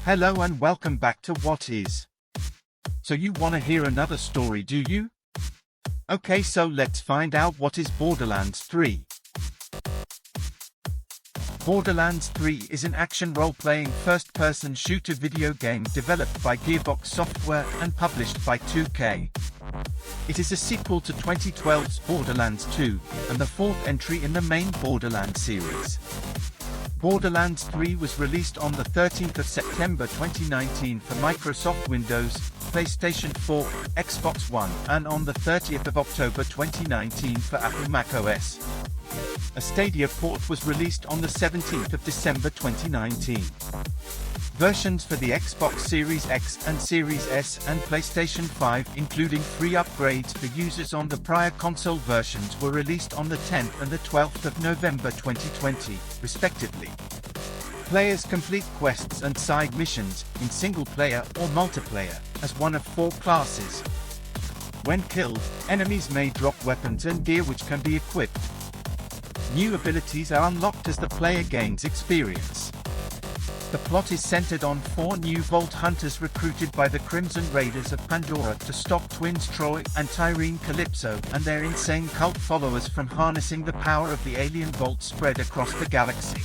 Hello and welcome back to What Is. So you wanna hear another story, do you? Okay, so let's find out what is Borderlands 3. Borderlands 3 is an action role-playing first-person shooter video game developed by Gearbox Software and published by 2K. It is a sequel to 2012's Borderlands 2, and the fourth entry in the main Borderlands series. Borderlands 3 was released on the 13th of September 2019 for Microsoft Windows, PlayStation 4, Xbox One, and on the 30th of October 2019 for Apple macOS. A Stadia port was released on the 17th of December 2019. Versions for the Xbox Series X and Series S and PlayStation 5, including free upgrades for users on the prior console versions, were released on the 10th and the 12th of November 2020, respectively. Players complete quests and side missions, in single-player or multiplayer, as one of 4 classes. When killed, enemies may drop weapons and gear which can be equipped. New abilities are unlocked as the player gains experience. The plot is centered on 4 new Vault Hunters recruited by the Crimson Raiders of Pandora to stop twins Troy and Tyreen Calypso and their insane cult followers from harnessing the power of the alien vault spread across the galaxy.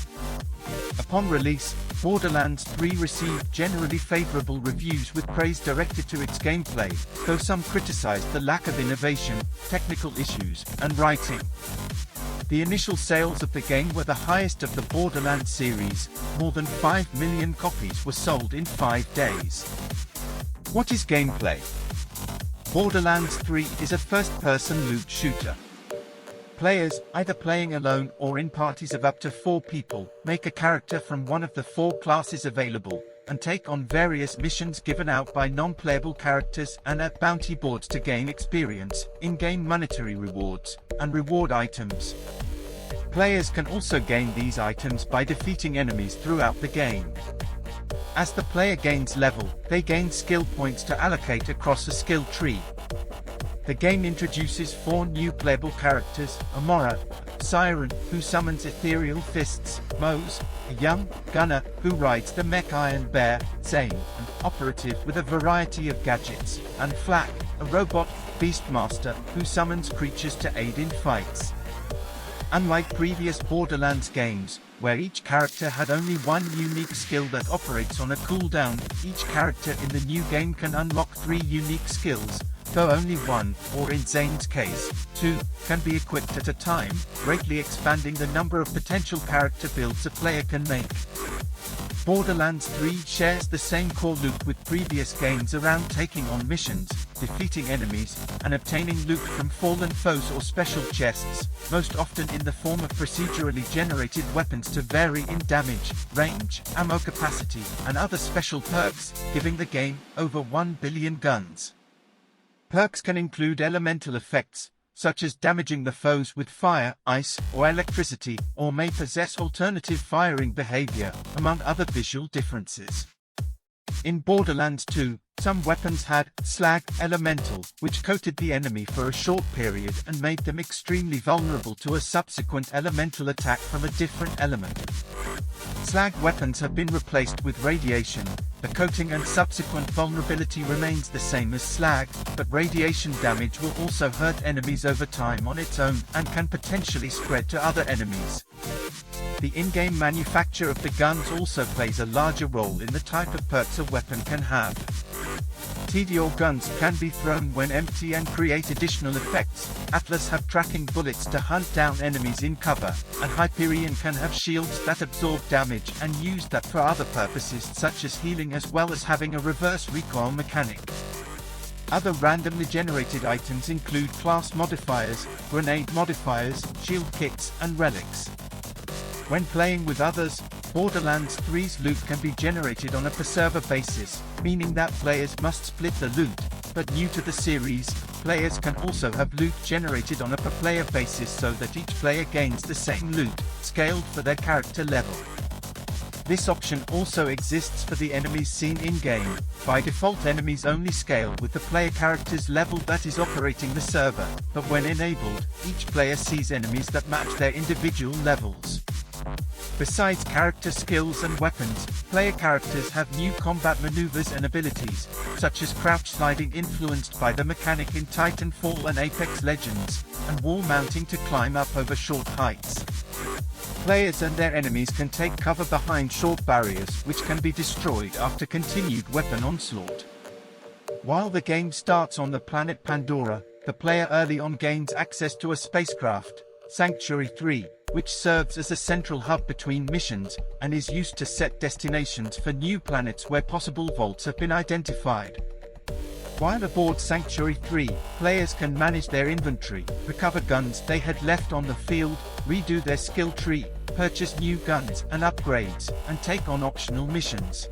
Upon release, Borderlands 3 received generally favorable reviews with praise directed to its gameplay, though some criticized the lack of innovation, technical issues, and writing. The initial sales of the game were the highest of the Borderlands series. More than 5 million copies were sold in 5 days. What is gameplay? Borderlands 3 is a first-person loot shooter. Players, either playing alone or in parties of up to 4 people, make a character from one of the 4 classes available, and take on various missions given out by non-playable characters and at bounty boards to gain experience, in-game monetary rewards, and reward items. Players can also gain these items by defeating enemies throughout the game. As the player gains level, they gain skill points to allocate across a skill tree. The game introduces 4 new playable characters: Amora, Siren, who summons ethereal fists; Mose, a young gunner, who rides the mech Iron Bear; Zane, an operative with a variety of gadgets; and Flak, a robot beastmaster, who summons creatures to aid in fights. Unlike previous Borderlands games, where each character had only one unique skill that operates on a cooldown, each character in the new game can unlock 3 unique skills, though only 1, or in Zane's case, 2, can be equipped at a time, greatly expanding the number of potential character builds a player can make. Borderlands 3 shares the same core loop with previous games around taking on missions, defeating enemies, and obtaining loot from fallen foes or special chests, most often in the form of procedurally generated weapons to vary in damage, range, ammo capacity, and other special perks, giving the game over 1 billion guns. Perks can include elemental effects, such as damaging the foes with fire, ice, or electricity, or may possess alternative firing behavior, among other visual differences. In Borderlands 2, some weapons had Slag Elemental, which coated the enemy for a short period and made them extremely vulnerable to a subsequent elemental attack from a different element. Slag weapons have been replaced with Radiation. The coating and subsequent vulnerability remains the same as Slag, but radiation damage will also hurt enemies over time on its own and can potentially spread to other enemies. The in-game manufacture of the guns also plays a larger role in the type of perks a weapon can have. TDR guns can be thrown when empty and create additional effects. Atlas have tracking bullets to hunt down enemies in cover, and Hyperion can have shields that absorb damage and use that for other purposes such as healing, as well as having a reverse recoil mechanic. Other randomly generated items include class modifiers, grenade modifiers, shield kits, and relics. When playing with others, Borderlands 3's loot can be generated on a per-server basis, meaning that players must split the loot, but new to the series, players can also have loot generated on a per-player basis so that each player gains the same loot, scaled for their character level. This option also exists for the enemies seen in-game. By default, enemies only scale with the player character's level that is operating the server, but when enabled, each player sees enemies that match their individual levels. Besides character skills and weapons, player characters have new combat maneuvers and abilities, such as crouch sliding influenced by the mechanic in Titanfall and Apex Legends, and wall mounting to climb up over short heights. Players and their enemies can take cover behind short barriers which can be destroyed after continued weapon onslaught. While the game starts on the planet Pandora, the player early on gains access to a spacecraft, Sanctuary 3, which serves as a central hub between missions, and is used to set destinations for new planets where possible vaults have been identified. While aboard Sanctuary 3, players can manage their inventory, recover guns they had left on the field, redo their skill tree, purchase new guns and upgrades, and take on optional missions.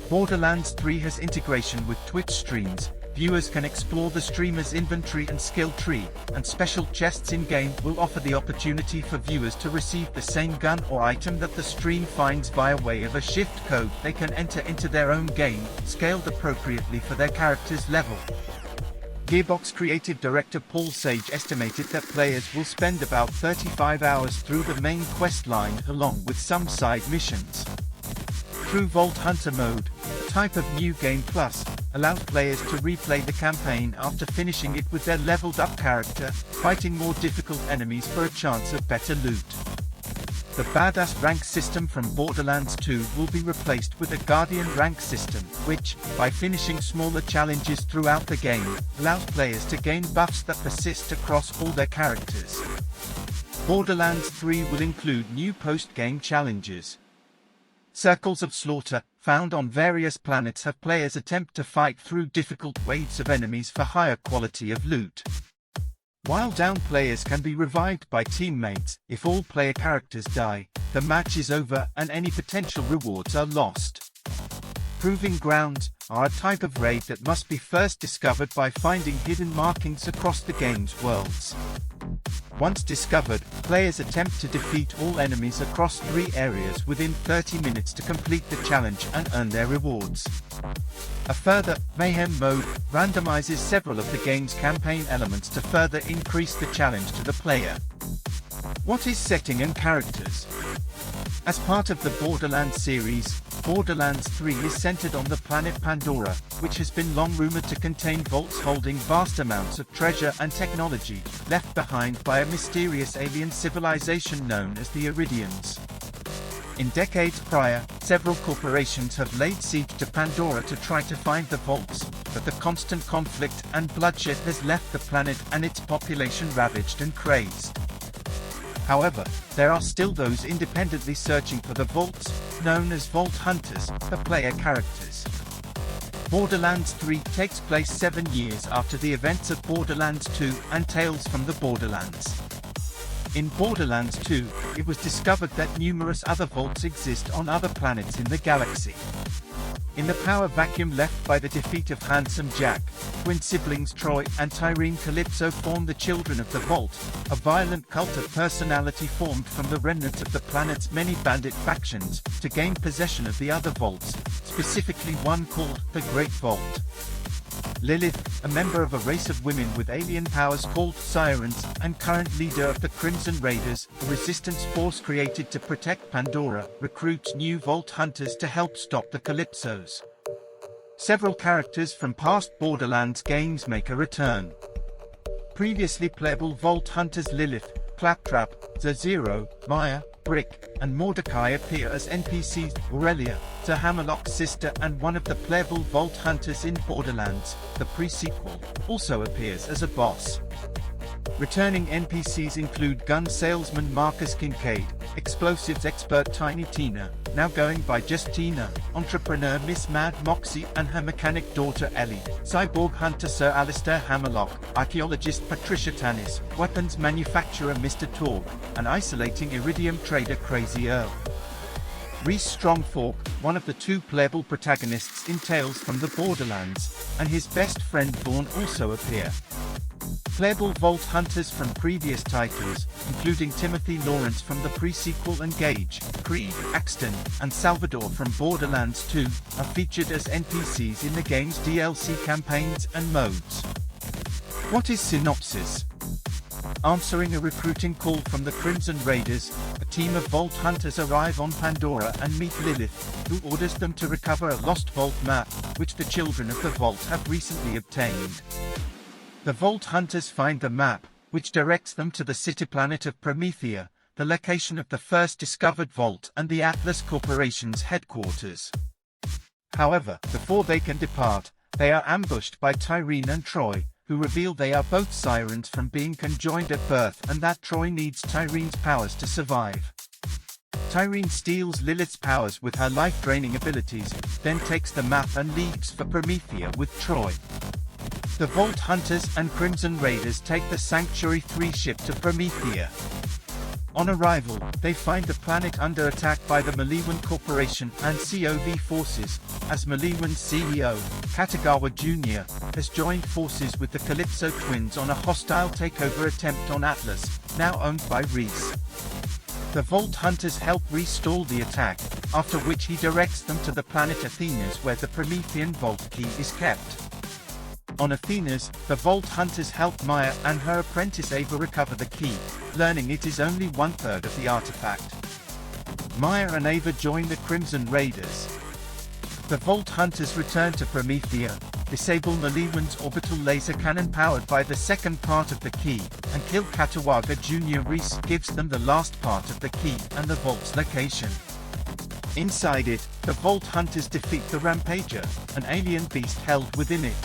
Borderlands 3 has integration with Twitch streams. Viewers can explore the streamer's inventory and skill tree, and special chests in-game will offer the opportunity for viewers to receive the same gun or item that the stream finds via way of a shift code they can enter into their own game, scaled appropriately for their character's level. Gearbox creative director Paul Sage estimated that players will spend about 35 hours through the main quest line along with some side missions. True Vault Hunter mode, a type of new game plus, allows players to replay the campaign after finishing it with their leveled up character, fighting more difficult enemies for a chance of better loot. The Badass rank system from Borderlands 2 will be replaced with a Guardian rank system, which, by finishing smaller challenges throughout the game, allows players to gain buffs that persist across all their characters. Borderlands 3 will include new post-game challenges. Circles of Slaughter, found on various planets, have players attempt to fight through difficult waves of enemies for higher quality of loot. While downed players can be revived by teammates, if all player characters die, the match is over and any potential rewards are lost. Proving Grounds are a type of raid that must be first discovered by finding hidden markings across the game's worlds. Once discovered, players attempt to defeat all enemies across 3 areas within 30 minutes to complete the challenge and earn their rewards. A further, Mayhem mode, randomizes several of the game's campaign elements to further increase the challenge to the player. What is setting and characters? As part of the Borderlands series, Borderlands 3 is centered on the planet Pandora, which has been long rumored to contain vaults holding vast amounts of treasure and technology, left behind by a mysterious alien civilization known as the Iridians. In decades prior, several corporations have laid siege to Pandora to try to find the vaults, but the constant conflict and bloodshed has left the planet and its population ravaged and crazed. However, there are still those independently searching for the vaults, known as Vault Hunters, the player characters. Borderlands 3 takes place 7 years after the events of Borderlands 2 and Tales from the Borderlands. In Borderlands 2, it was discovered that numerous other vaults exist on other planets in the galaxy. In the power vacuum left by the defeat of Handsome Jack, twin siblings Troy and Tyreen Calypso form the Children of the Vault, a violent cult of personality formed from the remnants of the planet's many bandit factions, to gain possession of the other vaults, specifically one called the Great Vault. Lilith, a member of a race of women with alien powers called Sirens, and current leader of the Crimson Raiders, a resistance force created to protect Pandora, recruits new Vault Hunters to help stop the Calypsos. Several characters from past Borderlands games make a return. Previously playable Vault Hunters Lilith, Claptrap, Zero, Maya, Brick, and Mordecai appear as NPCs. Aurelia, the Hammerlock's sister and one of the playable Vault Hunters in Borderlands, the pre-sequel, also appears as a boss. Returning NPCs include gun salesman Marcus Kincaid, explosives expert Tiny Tina, now going by just Tina, entrepreneur Miss Mad Moxie and her mechanic daughter Ellie, cyborg hunter Sir Alistair Hammerlock, archaeologist Patricia Tannis, weapons manufacturer Mr. Torg, and isolating iridium trader Crazy Earl. Rhys Strongfork, one of the 2 playable protagonists in Tales from the Borderlands, and his best friend Vaughn also appear. Playable Vault Hunters from previous titles, including Timothy Lawrence from the pre-sequel Engage, Creed, Axton, and Salvador from Borderlands 2, are featured as NPCs in the game's DLC campaigns and modes. What is Synopsis? Answering a recruiting call from the Crimson Raiders, a team of Vault Hunters arrive on Pandora and meet Lilith, who orders them to recover a lost Vault map, which the children of the Vault have recently obtained. The Vault Hunters find the map, which directs them to the city planet of Promethea, the location of the first discovered Vault and the Atlas Corporation's headquarters. However, before they can depart, they are ambushed by Tyreen and Troy, who reveal they are both sirens from being conjoined at birth and that Troy needs Tyreen's powers to survive. Tyreen steals Lilith's powers with her life-draining abilities, then takes the map and leaves for Promethea with Troy. The Vault Hunters and Crimson Raiders take the Sanctuary 3 ship to Promethea. On arrival, they find the planet under attack by the Maliwan Corporation and COV forces, as Maliwan's CEO, Katagawa Jr., has joined forces with the Calypso twins on a hostile takeover attempt on Atlas, now owned by Reese. The Vault Hunters help Reese stall the attack, after which he directs them to the planet Athena's where the Promethean Vault key is kept. On Athena's, the Vault Hunters help Maya and her apprentice Ava recover the key, learning it is only 1/3 of the artifact. Maya and Ava join the Crimson Raiders. The Vault Hunters return to Promethea, disable Maliwan's orbital laser cannon powered by the second part of the key, and kill Katawaga Jr. Reese gives them the last part of the key and the Vault's location. Inside it, the Vault Hunters defeat the Rampager, an alien beast held within it.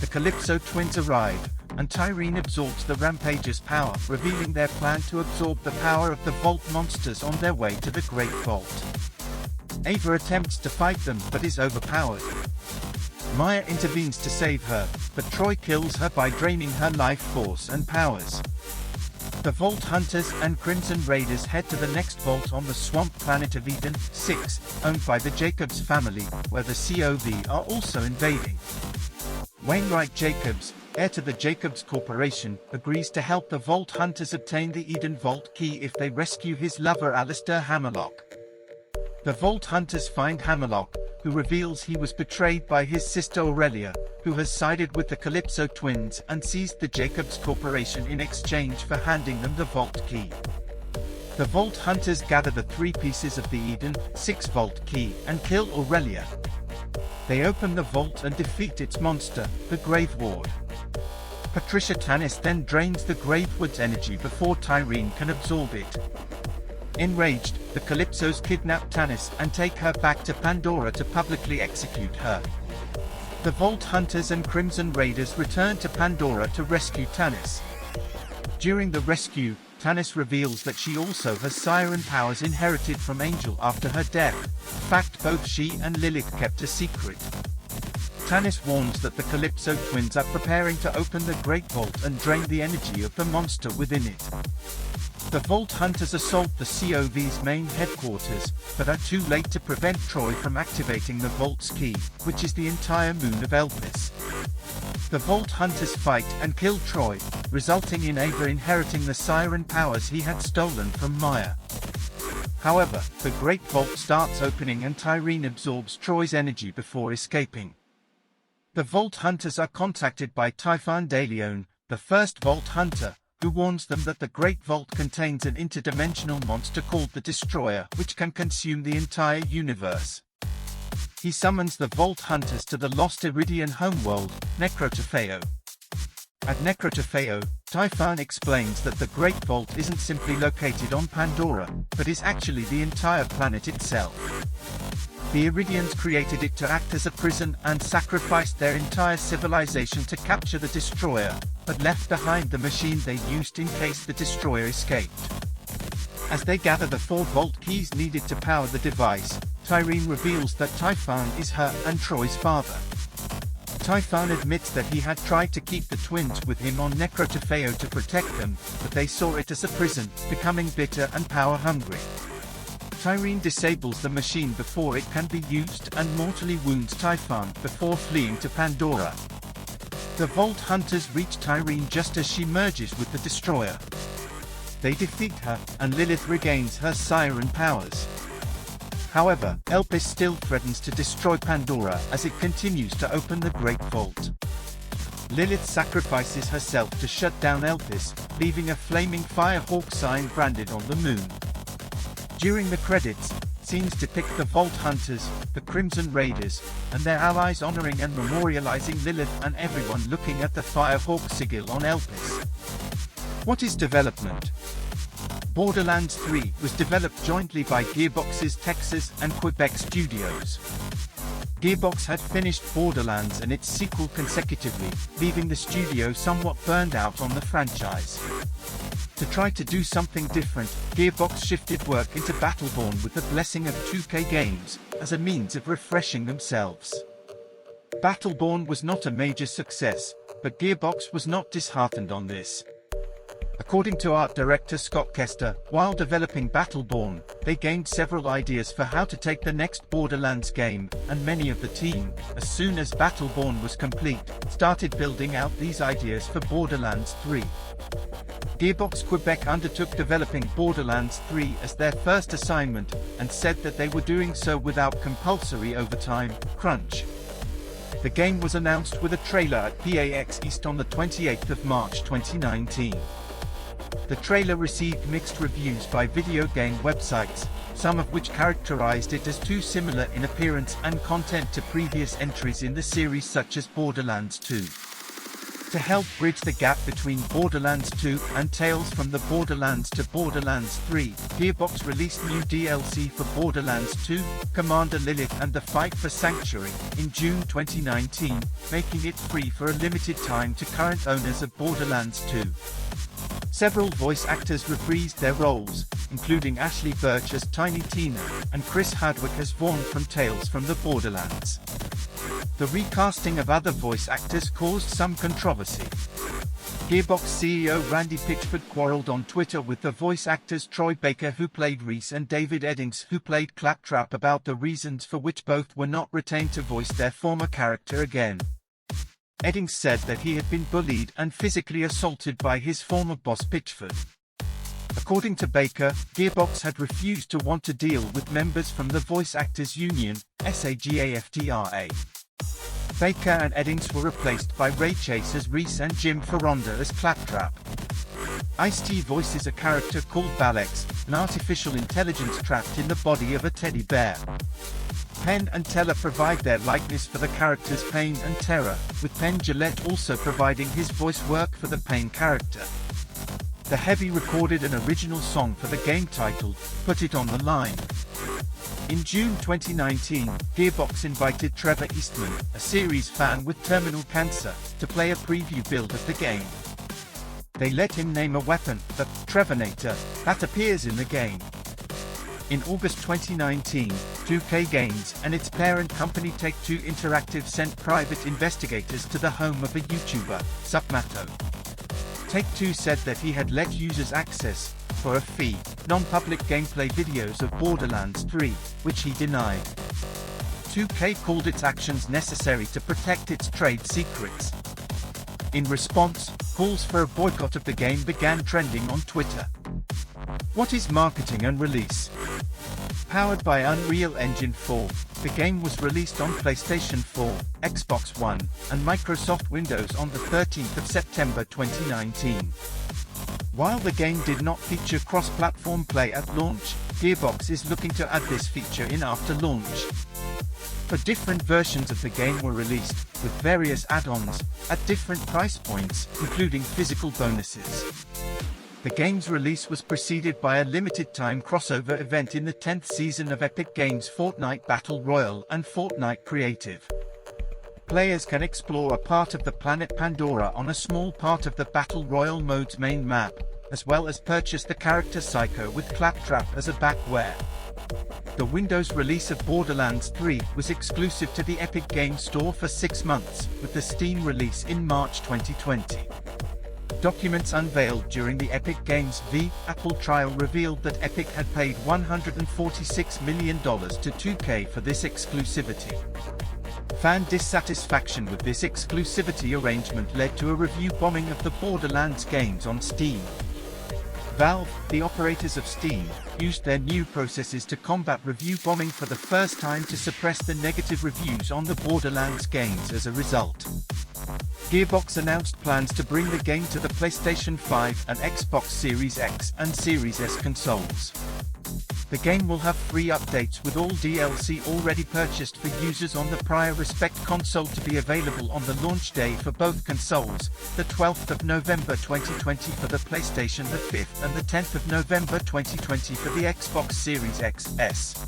The Calypso twins arrive, and Tyreen absorbs the Rampager's power, revealing their plan to absorb the power of the Vault monsters on their way to the Great Vault. Ava attempts to fight them but is overpowered. Maya intervenes to save her, but Troy kills her by draining her life force and powers. The Vault Hunters and Crimson Raiders head to the next vault on the swamp planet of Eden 6, owned by the Jacobs family, where the COV are also invading. Wainwright Jacobs, heir to the Jacobs Corporation, agrees to help the Vault Hunters obtain the Eden Vault key if they rescue his lover Alistair Hammerlock. The Vault Hunters find Hammerlock, who reveals he was betrayed by his sister Aurelia, who has sided with the Calypso twins and seized the Jacobs Corporation in exchange for handing them the Vault key. The Vault Hunters gather the 3 pieces of the Eden 6 Vault key and kill Aurelia. They open the vault and defeat its monster, the Grave Ward. Patricia Tannis then drains the Grave Ward's energy before Tyreen can absorb it. Enraged, the Calypsos kidnap Tannis and take her back to Pandora to publicly execute her. The Vault Hunters and Crimson Raiders return to Pandora to rescue Tannis. During the rescue, Tannis reveals that she also has siren powers inherited from Angel after her death, a fact both she and Lilith kept a secret. Tannis warns that the Calypso twins are preparing to open the Great Vault and drain the energy of the monster within it. The Vault Hunters assault the COV's main headquarters, but are too late to prevent Troy from activating the Vault's key, which is the entire moon of Elpis. The Vault Hunters fight and kill Troy, resulting in Ava inheriting the siren powers he had stolen from Maya. However, the Great Vault starts opening and Tyreen absorbs Troy's energy before escaping. The Vault Hunters are contacted by Typhon de Leon, the first Vault Hunter, who warns them that the Great Vault contains an interdimensional monster called the Destroyer, which can consume the entire universe. He summons the Vault Hunters to the lost Iridian homeworld, Necrotafeo. At Necrotafeo, Typhon explains that the Great Vault isn't simply located on Pandora, but is actually the entire planet itself. The Iridians created it to act as a prison and sacrificed their entire civilization to capture the Destroyer, but left behind the machine they used in case the Destroyer escaped. As they gather the 4 Vault keys needed to power the device, Tyreen reveals that Typhon is her and Troy's father. Typhon admits that he had tried to keep the twins with him on Necrotafeo to protect them, but they saw it as a prison, becoming bitter and power-hungry. Tyreen disables the machine before it can be used and mortally wounds Typhon before fleeing to Pandora. The Vault Hunters reach Tyreen just as she merges with the Destroyer. They defeat her, and Lilith regains her siren powers. However, Elpis still threatens to destroy Pandora as it continues to open the Great Vault. Lilith sacrifices herself to shut down Elpis, leaving a flaming firehawk sign branded on the moon. During the credits, scenes depict the Vault Hunters, the Crimson Raiders, and their allies honoring and memorializing Lilith and everyone looking at the firehawk sigil on Elpis. What is development? Borderlands 3 was developed jointly by Gearbox's Texas and Quebec studios. Gearbox had finished Borderlands and its sequel consecutively, leaving the studio somewhat burned out on the franchise. To try to do something different, Gearbox shifted work into Battleborn with the blessing of 2K Games, as a means of refreshing themselves. Battleborn was not a major success, but Gearbox was not disheartened on this. According to art director Scott Kester, while developing Battleborn, they gained several ideas for how to take the next Borderlands game, and many of the team, as soon as Battleborn was complete, started building out these ideas for Borderlands 3. Gearbox Quebec undertook developing Borderlands 3 as their first assignment, and said that they were doing so without compulsory overtime, crunch. The game was announced with a trailer at PAX East on the 28th of March 2019. The trailer received mixed reviews by video game websites, some of which characterized it as too similar in appearance and content to previous entries in the series such as Borderlands 2. To help bridge the gap between Borderlands 2 and Tales from the Borderlands to Borderlands 3, Gearbox released new DLC for Borderlands 2, Commander Lilith and the Fight for Sanctuary, in June 2019, making it free for a limited time to current owners of Borderlands 2. Several voice actors reprised their roles, including Ashley Birch as Tiny Tina, and Chris Hardwick as Vaughn from Tales from the Borderlands. The recasting of other voice actors caused some controversy. Gearbox CEO Randy Pitchford quarreled on Twitter with the voice actors Troy Baker who played Reese and David Eddings who played Claptrap about the reasons for which both were not retained to voice their former character again. Eddings said that he had been bullied and physically assaulted by his former boss Pitchford. According to Baker, Gearbox had refused to want to deal with members from the Voice Actors Union, SAGAFTRA. Baker and Eddings were replaced by Ray Chase as Reese and Jim Foronda as Claptrap. Ice-T voices a character called Balex, an artificial intelligence trapped in the body of a teddy bear. Penn and Teller provide their likeness for the characters Pain and Terror, with Penn Jillette also providing his voice work for the Pain character. The Heavy recorded an original song for the game titled, Put It on the Line. In June 2019, Gearbox invited Trevor Eastman, a series fan with terminal cancer, to play a preview build of the game. They let him name a weapon, the Trevornator, that appears in the game. In August 2019, 2K Games and its parent company Take-Two Interactive sent private investigators to the home of a YouTuber, Supmato. Take-Two said that he had let users access, for a fee, non-public gameplay videos of Borderlands 3, which he denied. 2K called its actions necessary to protect its trade secrets. In response, calls for a boycott of the game began trending on Twitter. What is marketing and release? Powered by Unreal Engine 4, the game was released on PlayStation 4, Xbox One, and Microsoft Windows on the 13th of September 2019. While the game did not feature cross-platform play at launch, Gearbox is looking to add this feature in after launch. For different versions of the game were released, with various add-ons, at different price points, including physical bonuses. The game's release was preceded by a limited-time crossover event in the 10th season of Epic Games' Fortnite Battle Royale and Fortnite Creative. Players can explore a part of the planet Pandora on a small part of the Battle Royale mode's main map, as well as purchase the character Psycho with Claptrap as a backwear. The Windows release of Borderlands 3 was exclusive to the Epic Games Store for 6 months, with the Steam release in March 2020. Documents unveiled during the Epic Games v. Apple trial revealed that Epic had paid $146 million to 2K for this exclusivity. Fan dissatisfaction with this exclusivity arrangement led to a review bombing of the Borderlands games on Steam. Valve, the operators of Steam, used their new processes to combat review bombing for the first time to suppress the negative reviews on the Borderlands games as a result. Gearbox announced plans to bring the game to the PlayStation 5 and Xbox Series X and Series S consoles. The game will have free updates with all DLC already purchased for users on the prior Respect console to be available on the launch day for both consoles, the 12th of November 2020 for the PlayStation, the 5th and the 10th of November 2020 for the Xbox Series X/S.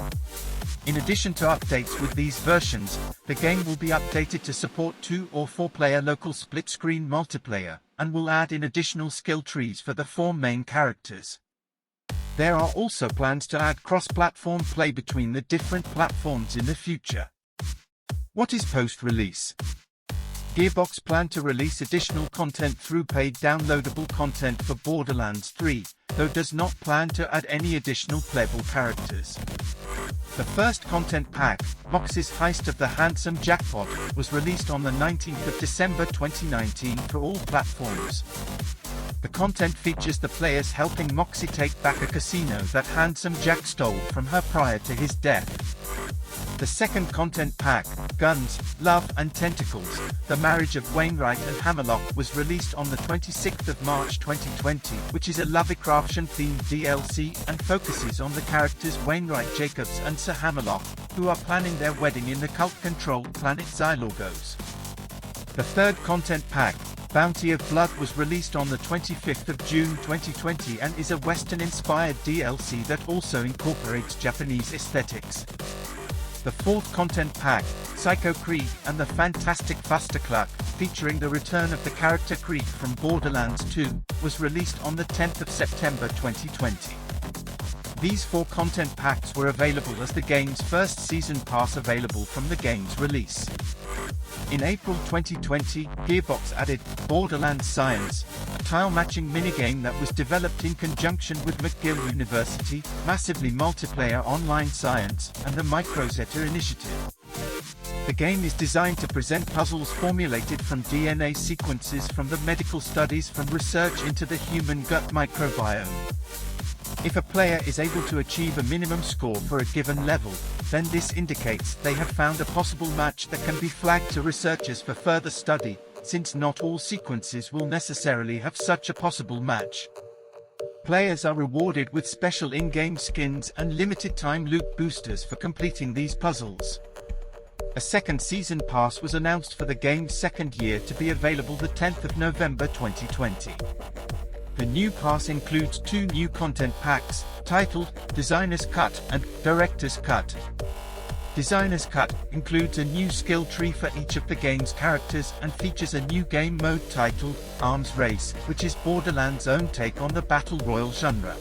In addition to updates with these versions, the game will be updated to support 2 or 4-player local split-screen multiplayer, and will add in additional skill trees for the 4 main characters. There are also plans to add cross-platform play between the different platforms in the future. What is post-release? Gearbox plan to release additional content through paid downloadable content for Borderlands 3, though does not plan to add any additional playable characters. The first content pack, Mox's Heist of the Handsome Jackpot, was released on the 19th of December 2019 for all platforms. The content features the players helping Moxie take back a casino that Handsome Jack stole from her prior to his death. The second content pack, Guns, Love and Tentacles, The Marriage of Wainwright and Hammerlock, was released on the 26th of March 2020, which is a Lovecraftian-themed DLC and focuses on the characters Wainwright Jacobs and Sir Hammerlock, who are planning their wedding in the cult-controlled planet Xylorgos. The third content pack, Bounty of Blood, was released on the 25th of June 2020 and is a Western-inspired DLC that also incorporates Japanese aesthetics. The fourth content pack, Psycho Krieg and the Fantastic Fustercluck, featuring the return of the character Krieg from Borderlands 2, was released on the 10th of September 2020. These 4 content packs were available as the game's first season pass available from the game's release. In April 2020, Gearbox added Borderlands Science, a tile-matching minigame that was developed in conjunction with McGill University, Massively Multiplayer Online Science, and the Microzetta Initiative. The game is designed to present puzzles formulated from DNA sequences from the medical studies from research into the human gut microbiome. If a player is able to achieve a minimum score for a given level, then this indicates they have found a possible match that can be flagged to researchers for further study, since not all sequences will necessarily have such a possible match. Players are rewarded with special in-game skins and limited-time loot boosters for completing these puzzles. A second season pass was announced for the game's second year to be available the 10th of November 2020. The new pass includes 2 new content packs, titled Designer's Cut and Director's Cut. Designer's Cut includes a new skill tree for each of the game's characters and features a new game mode titled Arms Race, which is Borderlands' own take on the Battle Royale genre.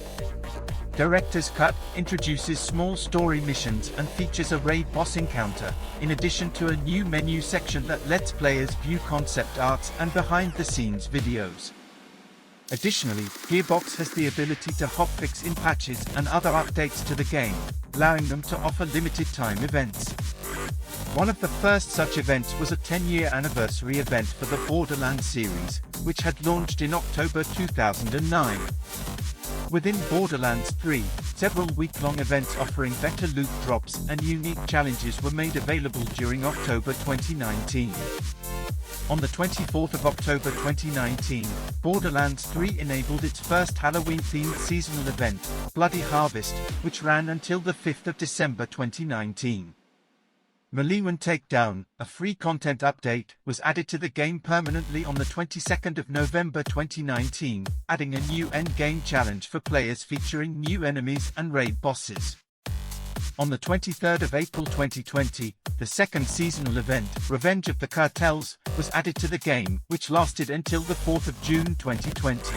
Director's Cut introduces small story missions and features a raid boss encounter, in addition to a new menu section that lets players view concept arts and behind-the-scenes videos. Additionally, Gearbox has the ability to hotfix in patches and other updates to the game, allowing them to offer limited-time events. One of the first such events was a 10-year anniversary event for the Borderlands series, which had launched in October 2009. Within Borderlands 3, several week-long events offering better loot drops and unique challenges were made available during October 2019. On the 24th of October 2019, Borderlands 3 enabled its first Halloween-themed seasonal event, Bloody Harvest, which ran until the 5th of December 2019. Maliwan Takedown, a free content update, was added to the game permanently on the 22nd of November 2019, adding a new endgame challenge for players featuring new enemies and raid bosses. On the 23rd of April 2020, the second seasonal event, Revenge of the Cartels, was added to the game, which lasted until the 4th of June 2020.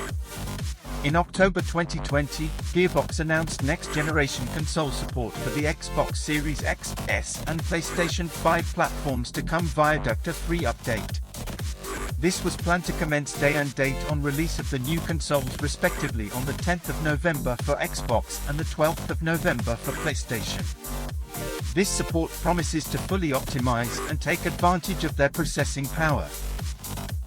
In October 2020, Gearbox announced next-generation console support for the Xbox Series X, S, and PlayStation 5 platforms to come via a free update. This was planned to commence day and date on release of the new consoles respectively on the 10th of November for Xbox and the 12th of November for PlayStation. This support promises to fully optimize and take advantage of their processing power.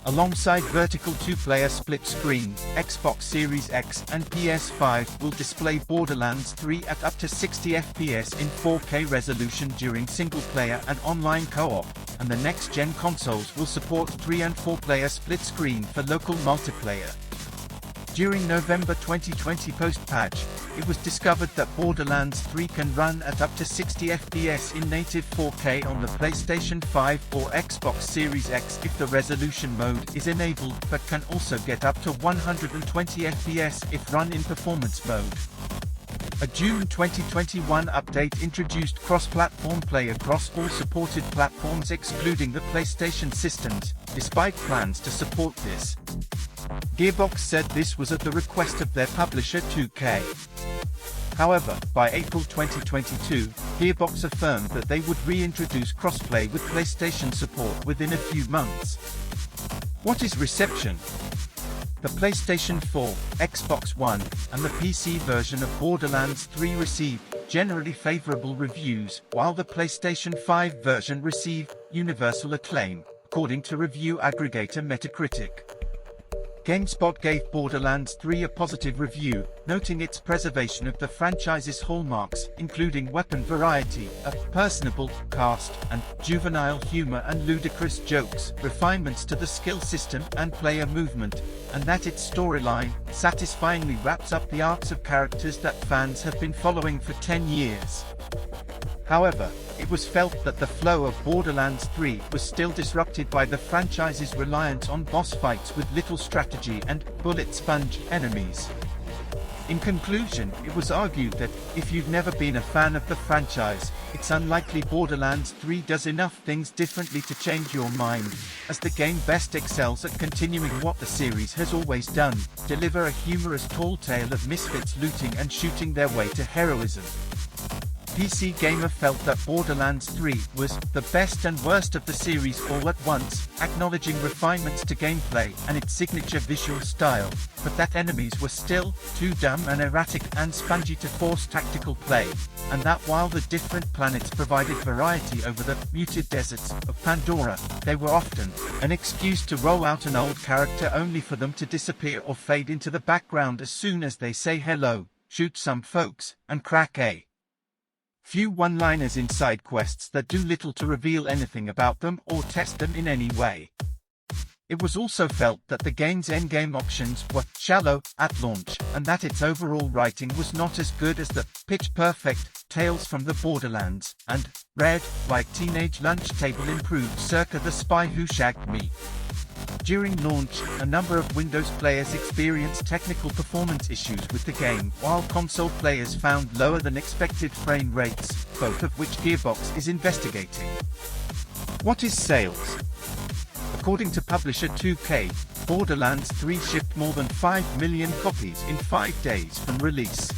Alongside vertical 2-player split screen, Xbox Series X and PS5 will display Borderlands 3 at up to 60 FPS in 4K resolution during single-player and online co-op, and the next-gen consoles will support 3 and 4-player split screen for local multiplayer. During November 2020 post-patch, it was discovered that Borderlands 3 can run at up to 60 FPS in native 4K on the PlayStation 5 or Xbox Series X if the resolution mode is enabled, but can also get up to 120 FPS if run in performance mode. A June 2021 update introduced cross-platform play across all supported platforms excluding the PlayStation systems, despite plans to support this. Gearbox said this was at the request of their publisher 2K. However, by April 2022, Gearbox affirmed that they would reintroduce crossplay with PlayStation support within a few months. What is reception? The PlayStation 4, Xbox One, and the PC version of Borderlands 3 received generally favorable reviews, while the PlayStation 5 version received universal acclaim, according to review aggregator Metacritic. GameSpot gave Borderlands 3 a positive review, noting its preservation of the franchise's hallmarks, including weapon variety, a personable cast, and juvenile humor and ludicrous jokes, refinements to the skill system and player movement, and that its storyline satisfyingly wraps up the arcs of characters that fans have been following for 10 years. However, it was felt that the flow of Borderlands 3 was still disrupted by the franchise's reliance on boss fights with little strategy and bullet sponge enemies. In conclusion, it was argued that, if you've never been a fan of the franchise, it's unlikely Borderlands 3 does enough things differently to change your mind, as the game best excels at continuing what the series has always done, deliver a humorous tall tale of misfits looting and shooting their way to heroism. PC Gamer felt that Borderlands 3 was the best and worst of the series all at once, acknowledging refinements to gameplay and its signature visual style, but that enemies were still too dumb and erratic and spongy to force tactical play, and that while the different planets provided variety over the muted deserts of Pandora, they were often an excuse to roll out an old character only for them to disappear or fade into the background as soon as they say hello, shoot some folks, and crack a few one-liners in side quests that do little to reveal anything about them or test them in any way. It was also felt that the game's endgame options were shallow at launch, and that its overall writing was not as good as the pitch-perfect Tales from the Borderlands and Red, like Teenage Lunch Table improved circa The Spy Who Shagged Me. During launch, a number of Windows players experienced technical performance issues with the game, while console players found lower than expected frame rates, both of which Gearbox is investigating. What is sales? According to publisher 2K, Borderlands 3 shipped more than 5 million copies in 5 days from release.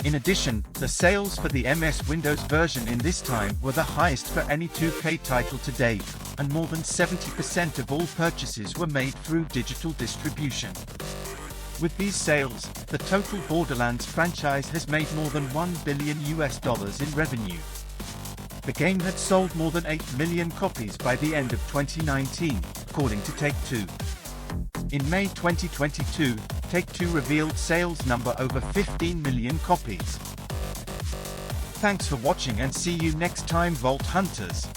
In addition, the sales for the MS Windows version in this time were the highest for any 2K title to date, and more than 70% of all purchases were made through digital distribution. With these sales, the total Borderlands franchise has made more than $1 billion in revenue. The game had sold more than 8 million copies by the end of 2019, according to Take-Two. In May 2022, Take-Two revealed sales number over 15 million copies. Thanks for watching and see you next time, Vault Hunters.